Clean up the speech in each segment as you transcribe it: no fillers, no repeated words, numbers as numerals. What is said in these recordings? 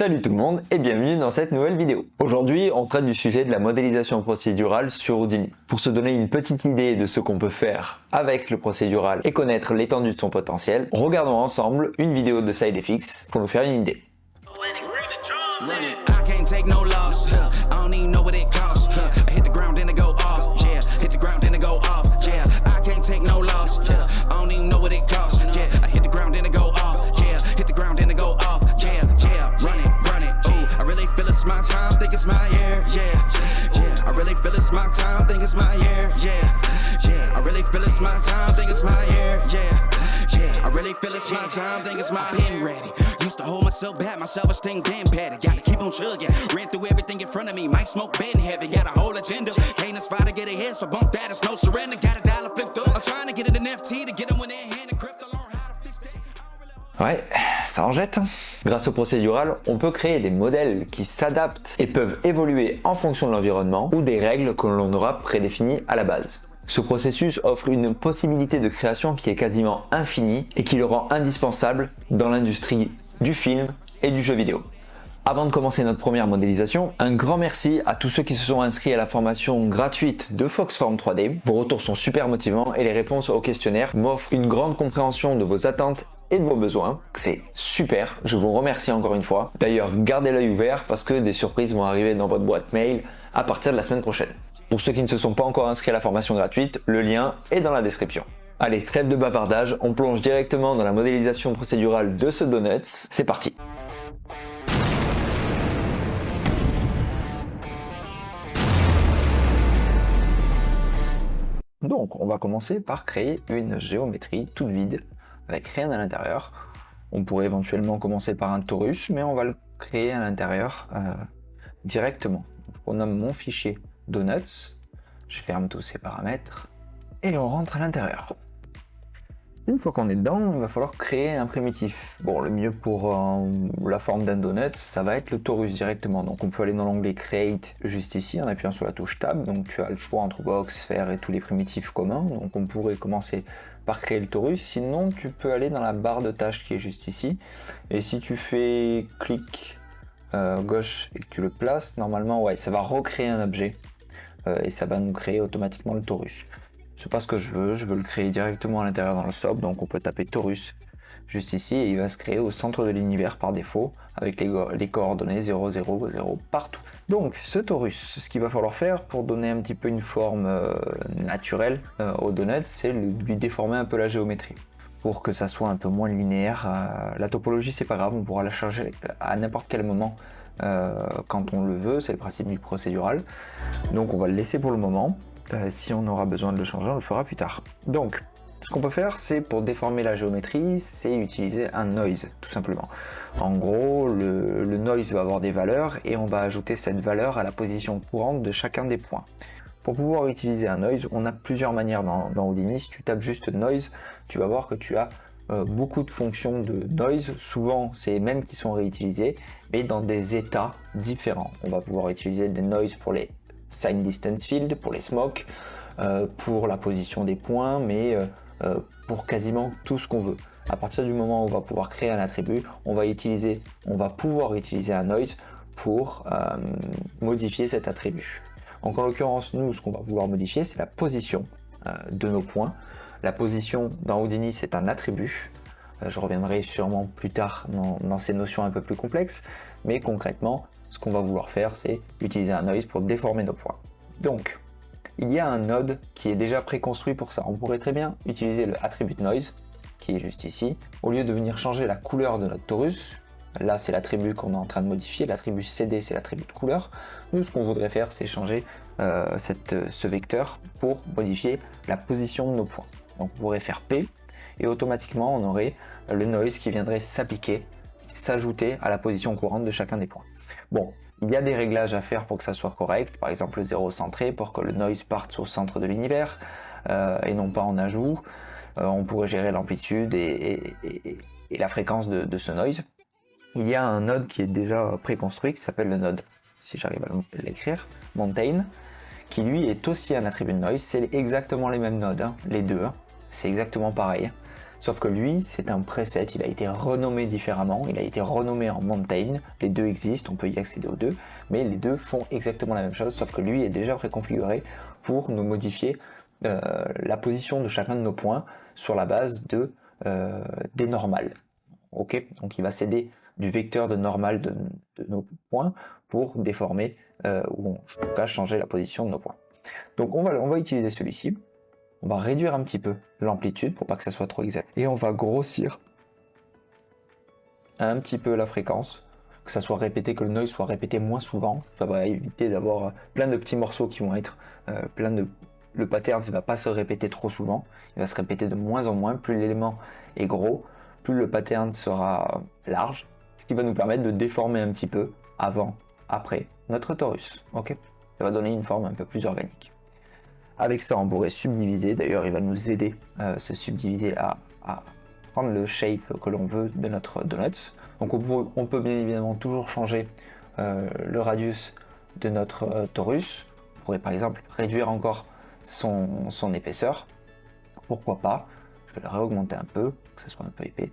Salut tout le monde et bienvenue dans cette nouvelle vidéo. Aujourd'hui, on traite du sujet de la modélisation procédurale sur Houdini. Pour se donner une petite idée de ce qu'on peut faire avec le procédural et connaître l'étendue de son potentiel, regardons ensemble une vidéo de SideFX pour nous faire une idée. Self-esteem been bad. Gotta keep on chugging. Ran through everything in front of me. Might smoke bed in heaven. Got a whole agenda. Can't aspire to get ahead, so bump that. It's no surrender. Got a dollar flipped up. I'm trying to get it in FT to get them when they're hand and crypto. Learn how to fix that. Ouais, ça en jette. Grâce au procédural, on peut créer des modèles qui s'adaptent et peuvent évoluer en fonction de l'environnement ou des règles que l'on aura prédéfinies à la base. Ce processus offre une possibilité de création qui est quasiment infinie et qui le rend indispensable dans l'industrie du film et du jeu vidéo. Avant de commencer notre première modélisation, un grand merci à tous ceux qui se sont inscrits à la formation gratuite de Foxform 3D. Vos retours sont super motivants et les réponses au questionnaire m'offrent une grande compréhension de vos attentes et de vos besoins. C'est super, je vous remercie encore une fois. D'ailleurs, gardez l'œil ouvert parce que des surprises vont arriver dans votre boîte mail à partir de la semaine prochaine. Pour ceux qui ne se sont pas encore inscrits à la formation gratuite, le lien est dans la description. Allez, trêve de bavardage, on plonge directement dans la modélisation procédurale de ce donut. C'est parti. Donc, on va commencer par créer une géométrie toute vide, avec rien à l'intérieur. On pourrait éventuellement commencer par un torus, mais on va le créer à l'intérieur directement. On nomme mon fichier donuts, je ferme tous ces paramètres, et on rentre à l'intérieur. Une fois qu'on est dedans, il va falloir créer un primitif. Bon, le mieux pour la forme d'un donut, ça va être le torus directement. Donc on peut aller dans l'onglet Create juste ici en appuyant sur la touche Tab. Donc tu as le choix entre box, sphère et tous les primitifs communs. Donc on pourrait commencer par créer le torus. Sinon, tu peux aller dans la barre de tâches qui est juste ici. Et si tu fais clic gauche et que tu le places, normalement, ouais, ça va recréer un objet et ça va nous créer automatiquement le torus. C'est pas ce que je veux le créer directement à l'intérieur dans le SOP, donc on peut taper torus juste ici et il va se créer au centre de l'univers par défaut avec les coordonnées 0, 0, 0 partout. Donc ce torus, ce qu'il va falloir faire pour donner un petit peu une forme naturelle au donut, c'est lui déformer un peu la géométrie pour que ça soit un peu moins linéaire. La topologie c'est pas grave, on pourra la changer à n'importe quel moment quand on le veut, c'est le principe du procédural. Donc on va le laisser pour le moment. Si on aura besoin de le changer, on le fera plus tard. Donc, ce qu'on peut faire, c'est pour déformer la géométrie, c'est utiliser un noise, tout simplement. En gros, le noise va avoir des valeurs et on va ajouter cette valeur à la position courante de chacun des points. Pour pouvoir utiliser un noise, on a plusieurs manières dans Houdini. Si tu tapes juste noise, tu vas voir que tu as beaucoup de fonctions de noise. Souvent, c'est les mêmes qui sont réutilisées, mais dans des états différents. On va pouvoir utiliser des noise pour les sign distance field, pour les smokes, pour la position des points, mais pour quasiment tout ce qu'on veut. À partir du moment où on va pouvoir créer un attribut, on va pouvoir utiliser un noise pour modifier cet attribut. Donc en l'occurrence, nous, ce qu'on va vouloir modifier, c'est la position de nos points. La position dans Houdini, c'est un attribut. Je reviendrai sûrement plus tard dans ces notions un peu plus complexes, mais concrètement, ce qu'on va vouloir faire, c'est utiliser un noise pour déformer nos points. Donc, il y a un node qui est déjà préconstruit pour ça. On pourrait très bien utiliser le attribute noise, qui est juste ici. Au lieu de venir changer la couleur de notre torus, là c'est l'attribut qu'on est en train de modifier, l'attribut CD c'est l'attribut de couleur. Nous, ce qu'on voudrait faire, c'est changer ce vecteur pour modifier la position de nos points. Donc on pourrait faire P, et automatiquement on aurait le noise qui viendrait s'appliquer, s'ajouter à la position courante de chacun des points. Bon, il y a des réglages à faire pour que ça soit correct, par exemple le 0 centré pour que le noise parte au centre de l'univers et non pas en ajout. On pourrait gérer l'amplitude et la fréquence de ce noise. Il y a un node qui est déjà préconstruit qui s'appelle le node, si j'arrive à l'écrire, Mountain, qui lui est aussi un attribut de noise. C'est exactement les mêmes nodes, hein, les deux, hein. C'est exactement pareil. Sauf que lui, c'est un preset, il a été renommé différemment, il a été renommé en Mountain, les deux existent, on peut y accéder aux deux, mais les deux font exactement la même chose, sauf que lui est déjà préconfiguré pour nous modifier la position de chacun de nos points sur la base des normales. Ok, donc il va s'aider du vecteur de normal de nos points pour déformer ou en tout cas changer la position de nos points. Donc on va utiliser celui-ci. On va réduire un petit peu l'amplitude pour pas que ça soit trop exact. Et on va grossir un petit peu la fréquence, que ça soit répété, que le noise soit répété moins souvent. Ça va éviter d'avoir plein de petits morceaux qui vont être le pattern ne va pas se répéter trop souvent. Il va se répéter de moins en moins. Plus l'élément est gros, plus le pattern sera large, ce qui va nous permettre de déformer un petit peu avant, après notre torus. Ok, ça va donner une forme un peu plus organique. Avec ça, on pourrait subdiviser. D'ailleurs, il va nous aider, se subdiviser à prendre le shape que l'on veut de notre donut. Donc on peut bien évidemment toujours changer le radius de notre torus. On pourrait par exemple réduire encore son épaisseur. Pourquoi pas? Je vais le réaugmenter un peu, que ça soit un peu épais.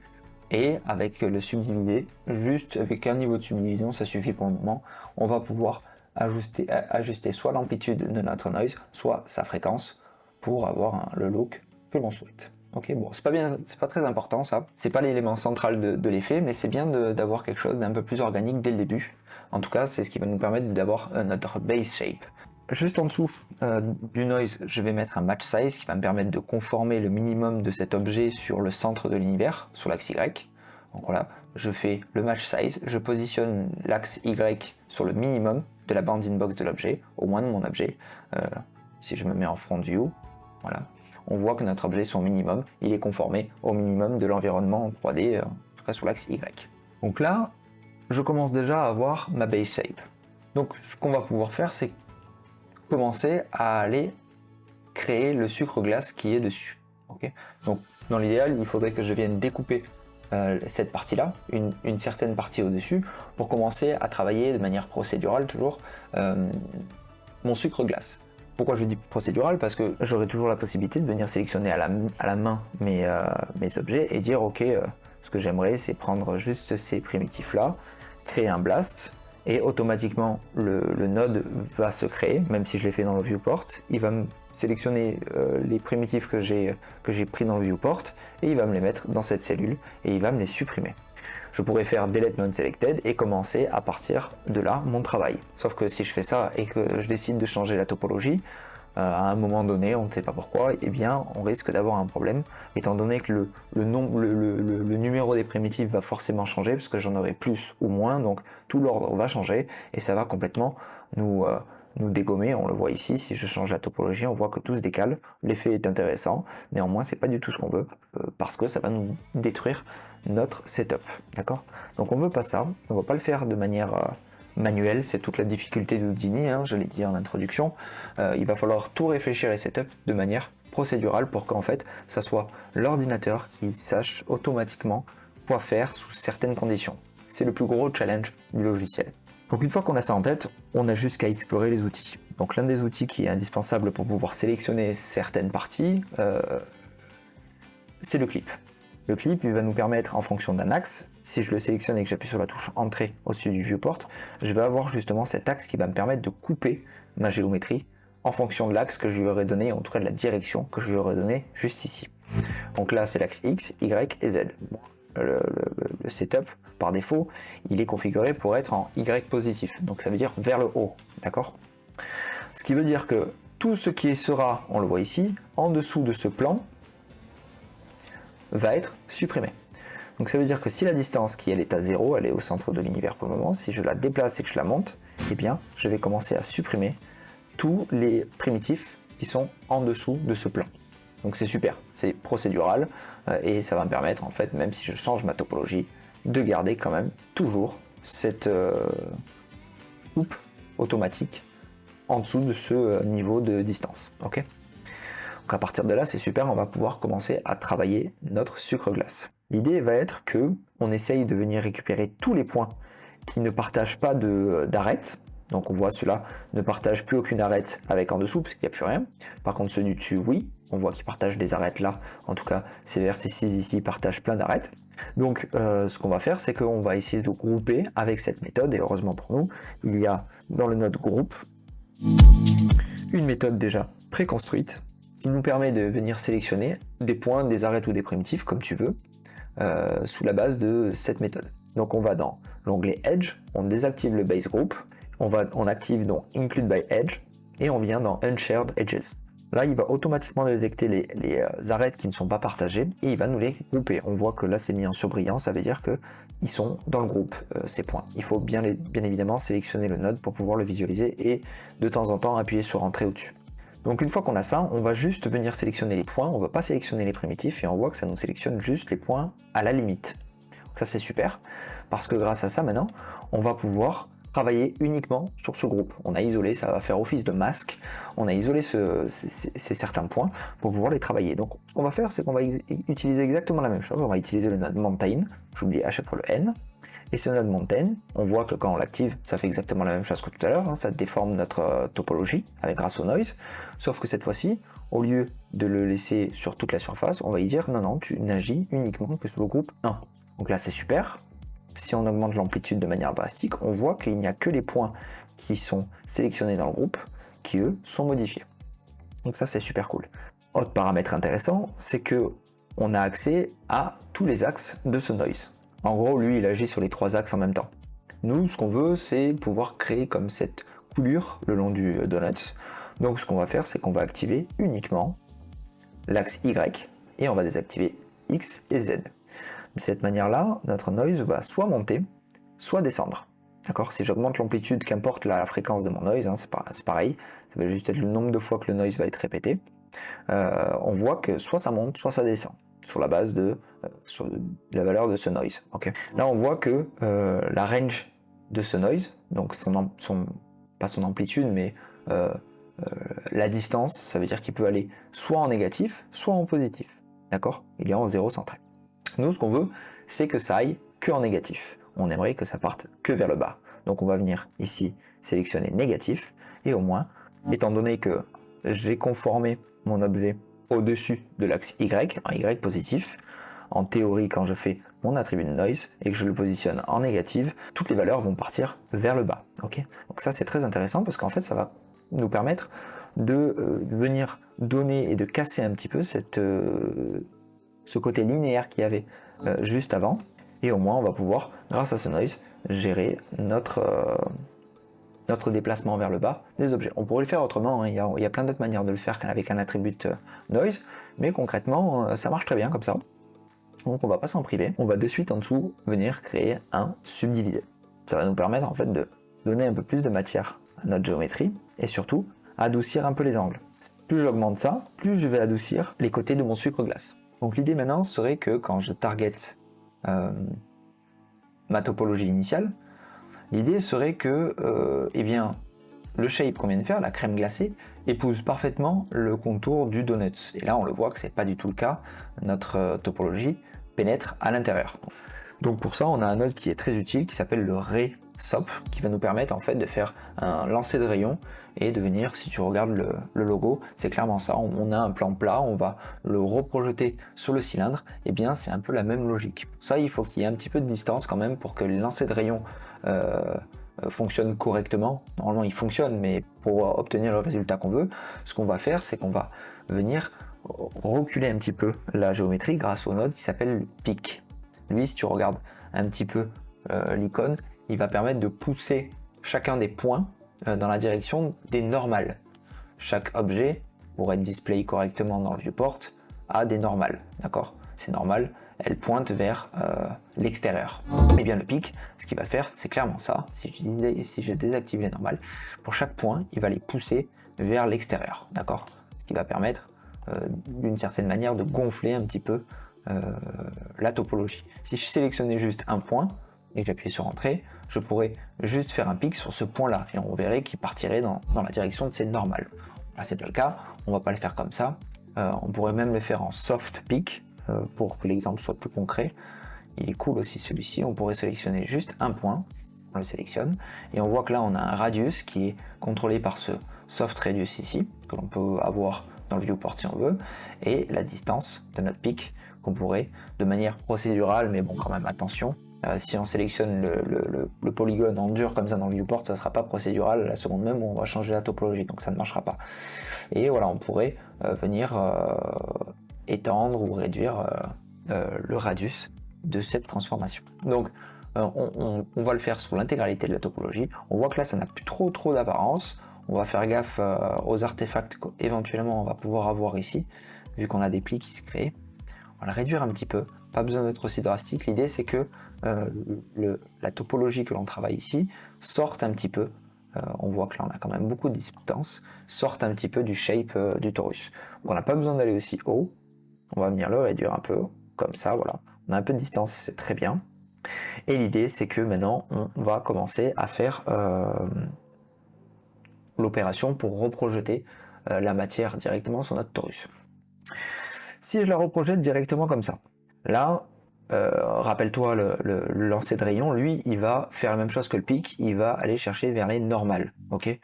Et avec le subdiviser, juste avec un niveau de subdivision, ça suffit pour le moment. On va pouvoir ajuster soit l'amplitude de notre noise, soit sa fréquence pour avoir le look que l'on souhaite. Ok, bon, c'est pas très important ça, c'est pas l'élément central de l'effet, mais c'est bien d'avoir quelque chose d'un peu plus organique dès le début. En tout cas, c'est ce qui va nous permettre d'avoir notre base shape. Juste en dessous du noise, je vais mettre un match size qui va me permettre de conformer le minimum de cet objet sur le centre de l'univers, sur l'axe Y. Donc voilà, je fais le match size, je positionne l'axe Y sur le minimum de la bounding box de l'objet, au moins de mon objet. Si je me mets en front view, voilà, on voit que notre objet, son minimum, il est conformé au minimum de l'environnement en 3D, en tout cas sur l'axe Y. Donc là, je commence déjà à avoir ma base shape. Donc ce qu'on va pouvoir faire, c'est commencer à aller créer le sucre glace qui est dessus. Okay, donc dans l'idéal, il faudrait que je vienne découper cette partie-là, une certaine partie au-dessus, pour commencer à travailler de manière procédurale toujours mon sucre glace. Pourquoi je dis procédural? Parce que j'aurai toujours la possibilité de venir sélectionner à la main mes objets et dire ok, ce que j'aimerais c'est prendre juste ces primitifs-là, créer un blast, et automatiquement le node va se créer, même si je l'ai fait dans le viewport, il va me sélectionner les primitifs que j'ai pris dans le viewport, et il va me les mettre dans cette cellule, et il va me les supprimer. Je pourrais faire delete non selected et commencer à partir de là mon travail. Sauf que si je fais ça et que je décide de changer la topologie, à un moment donné, on ne sait pas pourquoi, eh bien on risque d'avoir un problème, étant donné que le numéro des primitifs va forcément changer, parce que j'en aurai plus ou moins, donc tout l'ordre va changer, et ça va complètement nous dégommer. On le voit ici, si je change la topologie, on voit que tout se décale, l'effet est intéressant, néanmoins c'est pas du tout ce qu'on veut, parce que ça va nous détruire notre setup, d'accord? Donc on veut pas ça, on va pas le faire de manière manuelle, c'est toute la difficulté de Houdini, je l'ai dit en introduction. Il va falloir tout réfléchir les setups de manière procédurale pour qu'en fait ça soit l'ordinateur qui sache automatiquement quoi faire sous certaines conditions. C'est le plus gros challenge du logiciel. Donc une fois qu'on a ça en tête, on a juste qu'à explorer les outils. Donc l'un des outils qui est indispensable pour pouvoir sélectionner certaines parties, c'est le clip. Le clip, il va nous permettre, en fonction d'un axe, si je le sélectionne et que j'appuie sur la touche Entrée au-dessus du viewport, je vais avoir justement cet axe qui va me permettre de couper ma géométrie en fonction de l'axe que je lui aurais donné, en tout cas de la direction que je lui aurais donné juste ici. Donc là, c'est l'axe X, Y et Z. Le setup, par défaut, il est configuré pour être en Y positif, donc ça veut dire vers le haut, d'accord? Ce qui veut dire que tout ce qui sera, on le voit ici, en dessous de ce plan, va être supprimé. Donc ça veut dire que si la distance qui elle est à 0, elle est au centre de l'univers pour le moment, si je la déplace et que je la monte, eh bien je vais commencer à supprimer tous les primitifs qui sont en dessous de ce plan. Donc c'est super, c'est procédural et ça va me permettre en fait, même si je change ma topologie, de garder quand même toujours cette coupe automatique en dessous de ce niveau de distance. Ok ? Donc à partir de là, c'est super, on va pouvoir commencer à travailler notre sucre glace. L'idée va être que on essaye de venir récupérer tous les points qui ne partagent pas d'arête. Donc on voit ceux-là ne partagent plus aucune arête avec en dessous, parce qu'il n'y a plus rien. Par contre ceux du dessus, oui. On voit qu'ils partagent des arêtes là. En tout cas, ces vertices ici partagent plein d'arêtes. Donc, ce qu'on va faire, c'est qu'on va essayer de grouper avec cette méthode. Et heureusement pour nous, il y a dans le node groupe une méthode déjà préconstruite qui nous permet de venir sélectionner des points, des arêtes ou des primitifs, comme tu veux, sous la base de cette méthode. Donc, on va dans l'onglet Edge, on désactive le base group, on active donc Include by Edge, et on vient dans Unshared Edges. Là, il va automatiquement détecter les arêtes qui ne sont pas partagées et il va nous les grouper. On voit que là, c'est mis en surbrillant, ça veut dire qu'ils sont dans le groupe, ces points. Il faut bien évidemment sélectionner le node pour pouvoir le visualiser et de temps en temps appuyer sur Entrée au-dessus. Donc une fois qu'on a ça, on va juste venir sélectionner les points, on ne va pas sélectionner les primitifs et on voit que ça nous sélectionne juste les points à la limite. Donc ça, c'est super parce que grâce à ça, maintenant, on va pouvoir travailler uniquement sur ce groupe. On a isolé, ça va faire office de masque, on a isolé ces certains points pour pouvoir les travailler. Donc ce qu'on va faire, c'est qu'on va utiliser exactement la même chose. On va utiliser le node Mountain, j'oublie à chaque fois le N, et ce node Mountain, on voit que quand on l'active, ça fait exactement la même chose que tout à l'heure, ça déforme notre topologie grâce au noise, sauf que cette fois-ci, au lieu de le laisser sur toute la surface, on va y dire non, tu n'agis uniquement que sur le groupe 1. Donc là, c'est super. Si on augmente l'amplitude de manière drastique, on voit qu'il n'y a que les points qui sont sélectionnés dans le groupe qui, eux, sont modifiés. Donc ça, c'est super cool. Autre paramètre intéressant, c'est que on a accès à tous les axes de ce noise. En gros, lui, il agit sur les 3 axes en même temps. Nous, ce qu'on veut, c'est pouvoir créer comme cette coulure le long du donut. Donc ce qu'on va faire, c'est qu'on va activer uniquement l'axe Y et on va désactiver X et Z. De cette manière-là, notre noise va soit monter, soit descendre. D'accord ? Si j'augmente l'amplitude, qu'importe la fréquence de mon noise, c'est pareil, ça va juste être le nombre de fois que le noise va être répété. On voit que soit ça monte, soit ça descend, sur la base de la valeur de ce noise. Okay. Là, on voit que la range de ce noise, donc pas son amplitude, mais la distance, ça veut dire qu'il peut aller soit en négatif, soit en positif. D'accord ? Il est en 0 centré. Nous, ce qu'on veut, c'est que ça aille que en négatif. On aimerait que ça parte que vers le bas. Donc on va venir ici sélectionner négatif, et au moins, étant donné que j'ai conformé mon objet au-dessus de l'axe Y, un Y positif, en théorie, quand je fais mon attribut de noise et que je le positionne en négative, toutes les valeurs vont partir vers le bas. Okay ? Donc ça, c'est très intéressant parce qu'en fait, ça va nous permettre de venir donner et de casser un petit peu ce côté linéaire qu'il y avait juste avant, et au moins on va pouvoir, grâce à ce noise, gérer notre déplacement vers le bas des objets. On pourrait le faire autrement, hein. Il y a plein d'autres manières de le faire qu'avec un attribut noise, mais concrètement ça marche très bien comme ça. Donc on va pas s'en priver, on va de suite en dessous venir créer un subdivisé. Ça va nous permettre en fait de donner un peu plus de matière à notre géométrie, et surtout adoucir un peu les angles. Plus j'augmente ça, plus je vais adoucir les côtés de mon sucre glace. Donc l'idée maintenant serait que quand je target ma topologie initiale, l'idée serait que le shape qu'on vient de faire, la crème glacée, épouse parfaitement le contour du donut. Et là on le voit que c'est pas du tout le cas, notre topologie pénètre à l'intérieur. Donc pour ça on a un node qui est très utile qui s'appelle le Ray SOP, qui va nous permettre en fait de faire un lancer de rayon et de venir, si tu regardes le logo, c'est clairement ça, on a un plan plat, on va le reprojeter sur le cylindre, et bien c'est un peu la même logique. Pour ça il faut qu'il y ait un petit peu de distance quand même pour que le lancer de rayon fonctionne correctement. Normalement il fonctionne, mais pour obtenir le résultat qu'on veut, ce qu'on va faire, c'est qu'on va venir reculer un petit peu la géométrie grâce au node qui s'appelle pic. Lui, si tu regardes un petit peu l'icône, il va permettre de pousser chacun des points dans la direction des normales. Chaque objet, pour être display correctement dans le viewport, a des normales, d'accord ? Ces normales, elles pointent vers l'extérieur. Et bien le pic, ce qu'il va faire, c'est clairement ça. Si je désactive les normales, pour chaque point, il va les pousser vers l'extérieur, d'accord ? Ce qui va permettre d'une certaine manière de gonfler un petit peu la topologie. Si je sélectionnais juste un point, et que j'appuie sur Entrée, je pourrais juste faire un pic sur ce point-là, et on verrait qu'il partirait dans la direction de ces normales. Là, c'est pas le cas, on va pas le faire comme ça. On pourrait même le faire en soft pic, pour que l'exemple soit plus concret. Il est cool aussi celui-ci, on pourrait sélectionner juste un point, on le sélectionne, et on voit que là on a un radius qui est contrôlé par ce soft radius ici, que l'on peut avoir dans le viewport si on veut, et la distance de notre pic qu'on pourrait, de manière procédurale, mais bon quand même attention, si on sélectionne le polygone en dur comme ça dans le viewport, ça ne sera pas procédural à la seconde même où on va changer la topologie, donc ça ne marchera pas. Et voilà, on pourrait venir étendre ou réduire le radius de cette transformation. Donc on va le faire sur l'intégralité de la topologie. On voit que là ça n'a plus trop d'apparence. On va faire gaffe aux artefacts qu'éventuellement on va pouvoir avoir ici, vu qu'on a des plis qui se créent. On va le réduire un petit peu, pas besoin d'être aussi drastique. L'idée c'est que la topologie que l'on travaille ici sorte un petit peu, on voit que là on a quand même beaucoup de distance, sorte un petit peu du shape du torus. Donc on n'a pas besoin d'aller aussi haut, on va venir le réduire un peu, comme ça, voilà. On a un peu de distance, c'est très bien. Et l'idée c'est que maintenant on va commencer à faire l'opération pour reprojeter la matière directement sur notre torus. Si je la reprojette directement comme ça, là, rappelle-toi le lancer de rayon, lui, il va faire la même chose que le pic, il va aller chercher vers les normales, ok?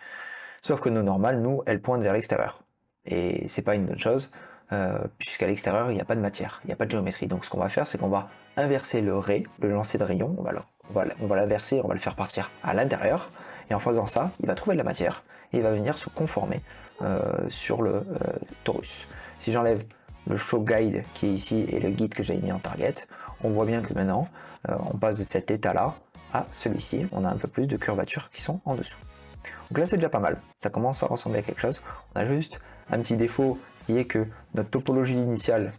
Sauf que nos normales, nous, elles pointent vers l'extérieur. Et c'est pas une bonne chose, puisqu'à l'extérieur, il n'y a pas de matière, il n'y a pas de géométrie. Donc ce qu'on va faire, c'est qu'on va inverser le lancer de rayon, on va l'inverser, on va le faire partir à l'intérieur, et en faisant ça, il va trouver de la matière, et il va venir se conformer sur le torus. Si j'enlève le show guide qui est ici et le guide que j'ai mis en target, on voit bien que maintenant on passe de cet état là à celui-ci, on a un peu plus de curvatures qui sont en dessous. Donc là c'est déjà pas mal, ça commence à ressembler à quelque chose. On a juste un petit défaut qui est que notre topologie initiale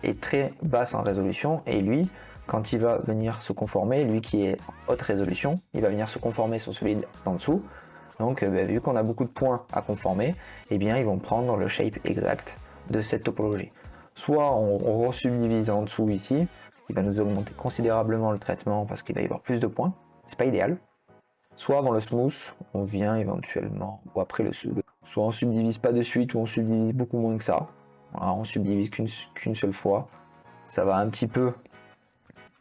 est très basse en résolution, et lui, quand il va venir se conformer, lui qui est haute résolution, il va venir se conformer sur celui d'en dessous. Donc vu qu'on a beaucoup de points à conformer, eh bien ils vont prendre le shape exact de cette topologie. Soit on resubdivise en dessous ici, ce qui va nous augmenter considérablement le traitement parce qu'il va y avoir plus de points, c'est pas idéal. Soit avant le smooth, on vient éventuellement, ou après soit on subdivise pas de suite, ou on subdivise beaucoup moins que ça. Voilà, on subdivise qu'une seule fois. Ça va un petit peu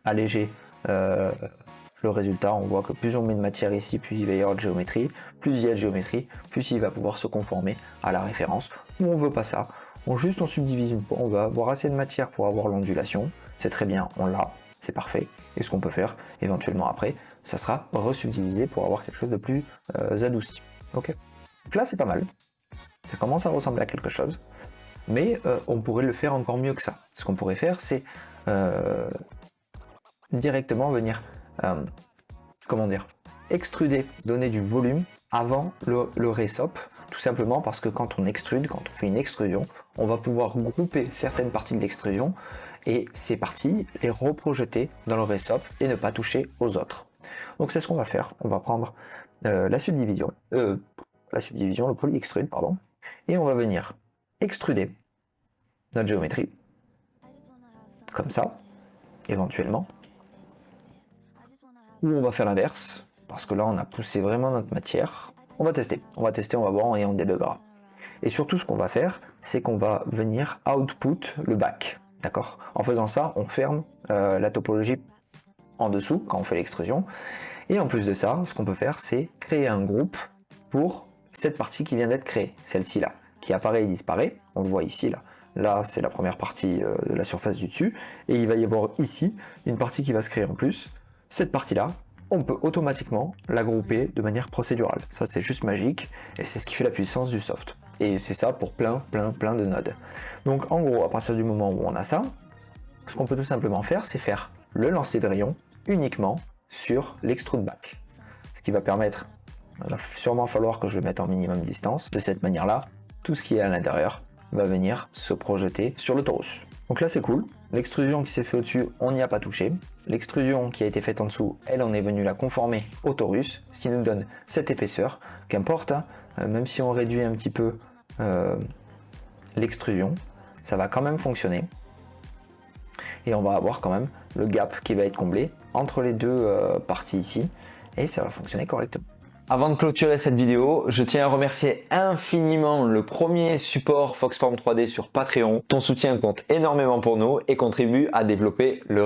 alléger le résultat. On voit que plus on met de matière ici, plus il va y avoir de géométrie. Plus il y a de géométrie, plus il va pouvoir se conformer à la référence. Ou on veut pas ça. On subdivise une fois, on va avoir assez de matière pour avoir l'ondulation, c'est très bien, on l'a, c'est parfait. Et ce qu'on peut faire éventuellement après, ça sera resubdivisé pour avoir quelque chose de plus adouci. Ok. Donc là c'est pas mal, ça commence à ressembler à quelque chose, mais on pourrait le faire encore mieux que ça. Ce qu'on pourrait faire, c'est directement venir, extruder, donner du volume avant le resop. Tout simplement parce que quand on extrude, quand on fait une extrusion, on va pouvoir grouper certaines parties de l'extrusion et ces parties les reprojeter dans le resop et ne pas toucher aux autres. Donc c'est ce qu'on va faire. On va prendre la subdivision, le polyextrude, pardon, et on va venir extruder notre géométrie comme ça, éventuellement, ou on va faire l'inverse parce que là on a poussé vraiment notre matière. On va tester, on va voir et on débuggera. Et surtout ce qu'on va faire, c'est qu'on va venir output le back, d'accord? En faisant ça, on ferme la topologie en dessous quand on fait l'extrusion. Et en plus de ça, ce qu'on peut faire, c'est créer un groupe pour cette partie qui vient d'être créée, celle-ci là, qui apparaît et disparaît. On le voit ici là. Là, c'est la première partie de la surface du dessus. Et il va y avoir ici une partie qui va se créer en plus. Cette partie-là, on peut automatiquement la grouper de manière procédurale. Ça c'est juste magique et c'est ce qui fait la puissance du soft. Et c'est ça pour plein de nodes. Donc en gros, à partir du moment où on a ça, ce qu'on peut tout simplement faire, c'est faire le lancer de rayon uniquement sur l'extrude back. Ce qui va permettre, il va sûrement falloir que je le mette en minimum distance. De cette manière-là, tout ce qui est à l'intérieur va venir se projeter sur le torus. Donc là c'est cool, l'extrusion qui s'est fait au-dessus, on n'y a pas touché. L'extrusion qui a été faite en dessous, elle, on est venu la conformer au torus, ce qui nous donne cette épaisseur. Qu'importe, hein, même si on réduit un petit peu l'extrusion, ça va quand même fonctionner. Et on va avoir quand même le gap qui va être comblé entre les deux parties ici, et ça va fonctionner correctement. Avant de clôturer cette vidéo, je tiens à remercier infiniment le premier support Foxform 3D sur Patreon. Ton soutien compte énormément pour nous et contribue à développer le